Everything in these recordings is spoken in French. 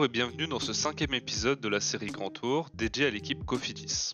et bienvenue dans ce 5e épisode de la série Grand Tour dédié à l'équipe Cofidis.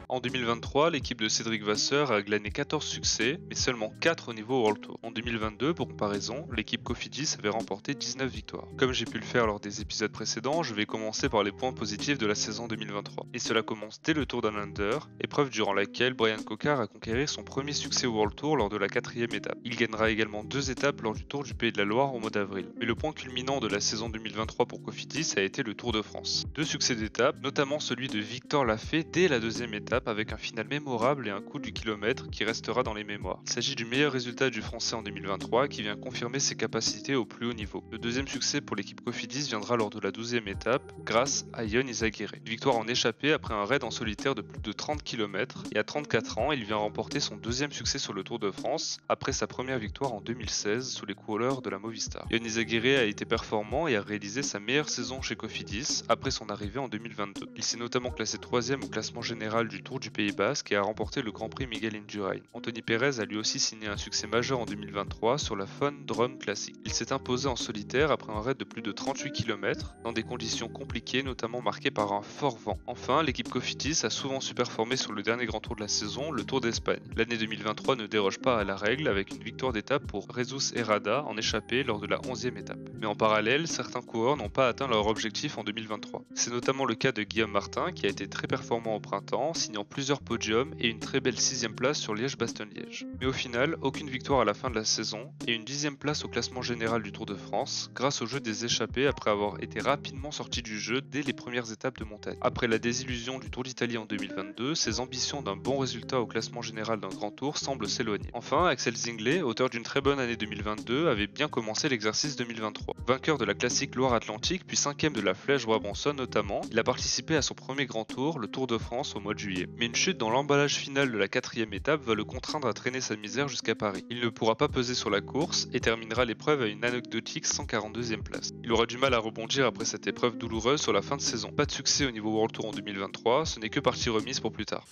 En 2023, l'équipe de Cédric Vasseur a glané 14 succès, mais seulement 4 au niveau World Tour. En 2022, pour comparaison, l'équipe Cofidis avait remporté 19 victoires. Comme j'ai pu le faire lors des épisodes précédents, je vais commencer par les points positifs de la saison 2023. Et cela commence dès le Tour Down Under, épreuve durant laquelle Bryan Coquard a conquéré son premier succès au World Tour lors de la 4e étape. Il gagnera également 2 étapes lors du Tour du Pays de la Loire au mois d'avril. Mais le point culminant de la saison 2023 pour Cofidis a été le Tour de France. 2 succès d'étape, notamment celui de Victor Lafay dès la 2e étape, avec un final mémorable et un coup du kilomètre qui restera dans les mémoires. Il s'agit du meilleur résultat du Français en 2023 qui vient confirmer ses capacités au plus haut niveau. Le deuxième succès pour l'équipe Cofidis viendra lors de la 12e étape grâce à Yon Izagirre. Une victoire en échappée après un raid en solitaire de plus de 30 km et à 34 ans, il vient remporter son deuxième succès sur le Tour de France après sa première victoire en 2016 sous les couleurs de la Movistar. Yon Izagirre a été performant et a réalisé sa meilleure saison chez Cofidis après son arrivée en 2022. Il s'est notamment classé 3e au classement général du Tour du Pays Basque et a remporté le Grand Prix Miguel Indurain. Anthony Perez a lui aussi signé un succès majeur en 2023 sur la Fun Drum Classic. Il s'est imposé en solitaire après un raid de plus de 38 km dans des conditions compliquées, notamment marquées par un fort vent. Enfin, l'équipe Cofidis a souvent su performer sur le dernier grand tour de la saison, le Tour d'Espagne. L'année 2023 ne déroge pas à la règle avec une victoire d'étape pour Jesus Herrada en échappée lors de la 11e étape. Mais en parallèle, certains coureurs n'ont pas atteint leur objectif en 2023. C'est notamment le cas de Guillaume Martin qui a été très performant au printemps, signant plusieurs podiums et une très belle 6e place sur Liège-Bastogne-Liège. Mais au final, aucune victoire à la fin de la saison et une 10e place au classement général du Tour de France grâce au jeu des échappés après avoir été rapidement sorti du jeu dès les premières étapes de montagne. Après la désillusion du Tour d'Italie en 2022, ses ambitions d'un bon résultat au classement général d'un grand tour semblent s'éloigner. Enfin, Axel Zinglet, auteur d'une très bonne année 2022, avait bien commencé l'exercice 2023. Vainqueur de la classique Loire-Atlantique puis 5e de la Flèche Brabantson notamment, il a participé à son premier grand tour, le Tour de France au mois de juillet. Mais une chute dans l'emballage final de la 4e étape va le contraindre à traîner sa misère jusqu'à Paris. Il ne pourra pas peser sur la course et terminera l'épreuve à une anecdotique 142e place. Il aura du mal à rebondir après cette épreuve douloureuse sur la fin de saison. Pas de succès au niveau World Tour en 2023, ce n'est que partie remise pour plus tard.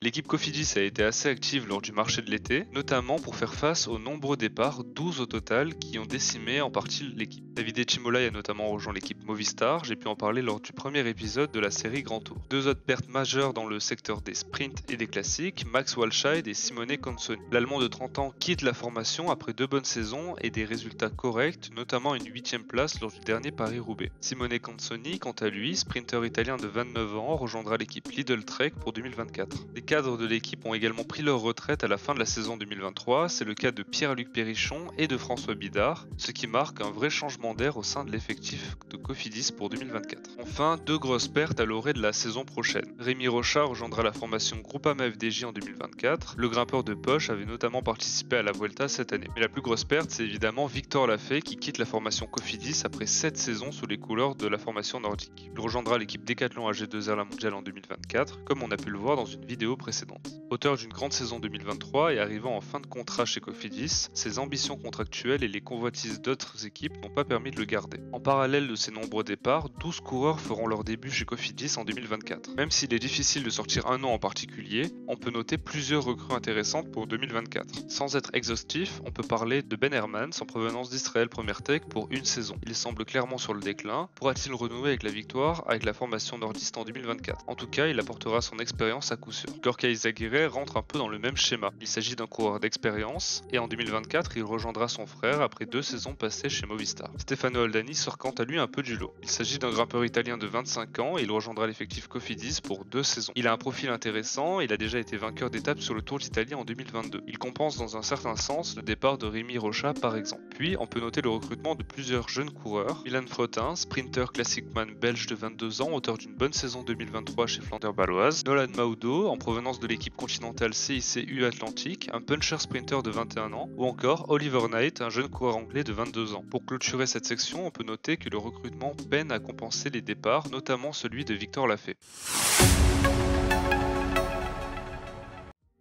L'équipe Cofidis a été assez active lors du marché de l'été, notamment pour faire face aux nombreux départs, 12 au total, qui ont décimé en partie l'équipe. Davide Cimolai a notamment rejoint l'équipe Movistar, j'ai pu en parler lors du premier épisode de la série Grand Tour. 2 autres pertes majeures dans le secteur des sprints et des classiques, Max Walscheid et Simone Consoni. L'Allemand de 30 ans quitte la formation après 2 bonnes saisons et des résultats corrects, notamment une 8e place lors du dernier Paris-Roubaix. Simone Consoni, quant à lui, sprinter italien de 29 ans, rejoindra l'équipe Lidl Trek pour 2024. Les cadres de l'équipe ont également pris leur retraite à la fin de la saison 2023, c'est le cas de Pierre-Luc Périchon et de François Bidard, ce qui marque un vrai changement d'air au sein de l'effectif de Cofidis pour 2024. Enfin, 2 grosses pertes à l'orée de la saison prochaine. Rémi Rocha rejoindra la formation Groupama FDJ en 2024, le grimpeur de poche avait notamment participé à la Vuelta cette année. Mais la plus grosse perte, c'est évidemment Victor Lafay qui quitte la formation Cofidis après 7 saisons sous les couleurs de la formation nordique. Il rejoindra l'équipe Decathlon AG2R La Mondiale en 2024, comme on a pu le voir dans une vidéo précédente. Auteur d'une grande saison 2023 et arrivant en fin de contrat chez Cofidis, ses ambitions contractuelles et les convoitises d'autres équipes n'ont pas permis de le garder. En parallèle de ces nombreux départs, 12 coureurs feront leur début chez Cofidis en 2024. Même s'il est difficile de sortir un nom en particulier, on peut noter plusieurs recrues intéressantes pour 2024. Sans être exhaustif, on peut parler de Ben Hermans en provenance d'Israël Premier Tech pour une saison. Il semble clairement sur le déclin. Pourra-t-il renouer avec la victoire avec la formation nordiste en 2024 ? En tout cas, il apportera son expérience à coup sûr. Gorka Izagirre rentre un peu dans le même schéma. Il s'agit d'un coureur d'expérience et en 2024, il rejoindra son frère après 2 saisons passées chez Movistar. Stefano Aldani sort quant à lui un peu du lot. Il s'agit d'un grimpeur italien de 25 ans et il rejoindra l'effectif Cofidis pour 2 saisons. Il a un profil intéressant, il a déjà été vainqueur d'étape sur le Tour d'Italie en 2022. Il compense dans un certain sens le départ de Rémi Rocha par exemple. Puis, on peut noter le recrutement de plusieurs jeunes coureurs. Milan Fretin, sprinter classicman belge de 22 ans, auteur d'une bonne saison 2023 chez Flandre Baloise. Nolan Maudo, en provenance de l'équipe continentale CICU Atlantique, un puncher sprinter de 21 ans, ou encore Oliver Knight, un jeune coureur anglais de 22 ans. Pour clôturer cette section, on peut noter que le recrutement peine à compenser les départs, notamment celui de Victor Lafay.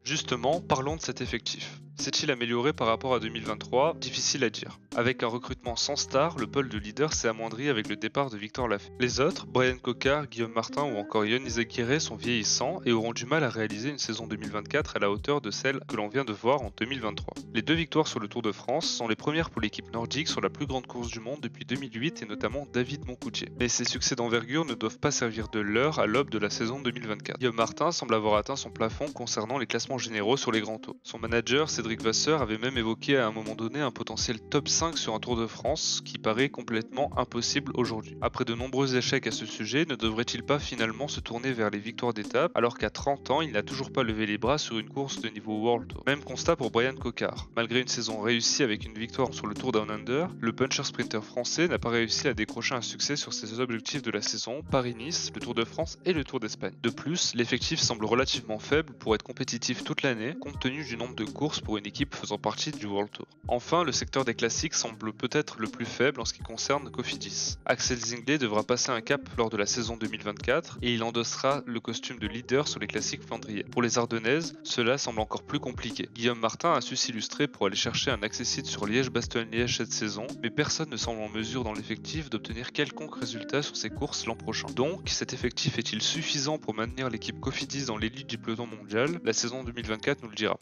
Justement, parlons de cet effectif. S'est-il amélioré par rapport à 2023? Difficile à dire. Avec un recrutement sans star, le pôle de leader s'est amoindri avec le départ de Victor Lafay. Les autres, Brian Cocard, Guillaume Martin ou encore Yon Izagirre sont vieillissants et auront du mal à réaliser une saison 2024 à la hauteur de celle que l'on vient de voir en 2023. Les 2 victoires sur le Tour de France sont les premières pour l'équipe nordique sur la plus grande course du monde depuis 2008 et notamment David Moncoutier. Mais ces succès d'envergure ne doivent pas servir de leurre à l'aube de la saison 2024. Guillaume Martin semble avoir atteint son plafond concernant les classements généraux sur les grands tours. Son manager, Cédric Vasseur, avait même évoqué à un moment donné un potentiel top 5 sur un Tour de France qui paraît complètement impossible aujourd'hui. Après de nombreux échecs à ce sujet, ne devrait-il pas finalement se tourner vers les victoires d'étape alors qu'à 30 ans, il n'a toujours pas levé les bras sur une course de niveau World Tour? Même constat pour Brian Cocard. Malgré une saison réussie avec une victoire sur le Tour Down Under, le puncher sprinter français n'a pas réussi à décrocher un succès sur ses objectifs de la saison, Paris-Nice, le Tour de France et le Tour d'Espagne. De plus, l'effectif semble relativement faible pour être compétitif toute l'année, compte tenu du nombre de courses pour une équipe faisant partie du World Tour. Enfin, le secteur des classiques semble peut-être le plus faible en ce qui concerne Cofidis. Axel Zinglet devra passer un cap lors de la saison 2024 et il endossera le costume de leader sur les classiques flandriens. Pour les Ardennaises, cela semble encore plus compliqué. Guillaume Martin a su s'illustrer pour aller chercher un accessite sur Liège-Bastogne-Liège cette saison, mais personne ne semble en mesure dans l'effectif d'obtenir quelconque résultat sur ces courses l'an prochain. Donc, cet effectif est-il suffisant pour maintenir l'équipe Cofidis dans l'élite du peloton mondial? La saison 2024 nous le dira.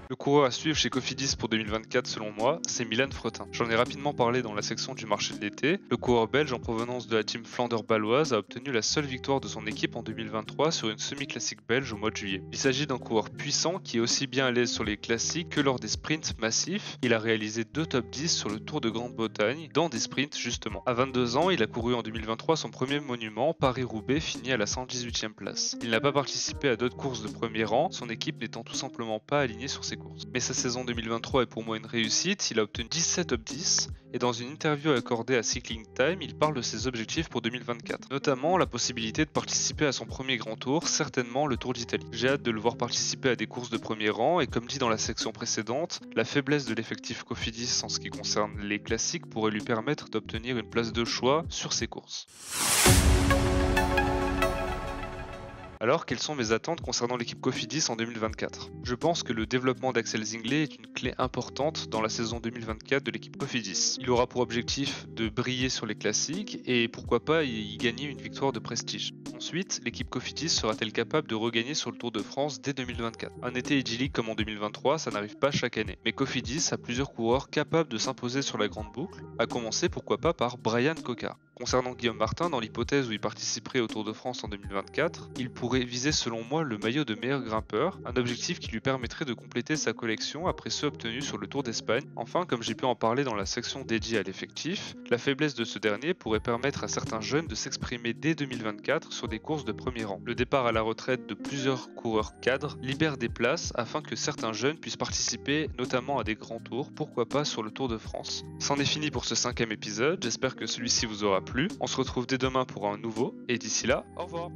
Le coureur à suivre chez Cofidis pour 2024 selon moi, c'est Milan Fretin. J'en ai rapidement parlé dans la section du marché de l'été. Le coureur belge en provenance de la team Flandre baloise a obtenu la seule victoire de son équipe en 2023 sur une semi-classique belge au mois de juillet. Il s'agit d'un coureur puissant qui est aussi bien à l'aise sur les classiques que lors des sprints massifs. Il a réalisé 2 top 10 sur le Tour de Grande-Bretagne, dans des sprints justement. À 22 ans, il a couru en 2023 son premier monument, Paris-Roubaix, fini à la 118e place. Il n'a pas participé à d'autres courses de premier rang, son équipe n'étant tout simplement pas alignée sur ses courses. Mais sa saison 2023 est pour moi une réussite, il a obtenu 17 top 10 et dans une interview accordée à Cycling Time, il parle de ses objectifs pour 2024, notamment la possibilité de participer à son premier grand tour, certainement le Tour d'Italie. J'ai hâte de le voir participer à des courses de premier rang et comme dit dans la section précédente, la faiblesse de l'effectif Cofidis en ce qui concerne les classiques pourrait lui permettre d'obtenir une place de choix sur ces courses. Alors, quelles sont mes attentes concernant l'équipe Cofidis en 2024? Je pense que le développement d'Axel Zinglet est une clé importante dans la saison 2024 de l'équipe Cofidis. Il aura pour objectif de briller sur les classiques et pourquoi pas y gagner une victoire de prestige. Ensuite, l'équipe Cofidis sera-t-elle capable de regagner sur le Tour de France dès 2024? Un été idyllique comme en 2023, ça n'arrive pas chaque année. Mais Cofidis a plusieurs coureurs capables de s'imposer sur la grande boucle, à commencer pourquoi pas par Brian Cocard. Concernant Guillaume Martin, dans l'hypothèse où il participerait au Tour de France en 2024, il pourrait viser selon moi le maillot de meilleur grimpeur, un objectif qui lui permettrait de compléter sa collection après ceux obtenus sur le Tour d'Espagne. Enfin, comme j'ai pu en parler dans la section dédiée à l'effectif, la faiblesse de ce dernier pourrait permettre à certains jeunes de s'exprimer dès 2024 sur des courses de premier rang. Le départ à la retraite de plusieurs coureurs cadres libère des places afin que certains jeunes puissent participer notamment à des grands tours, pourquoi pas sur le Tour de France. C'en est fini pour ce 5e épisode, j'espère que celui-ci vous aura plu. On se retrouve dès demain pour un nouveau, et d'ici là, au revoir.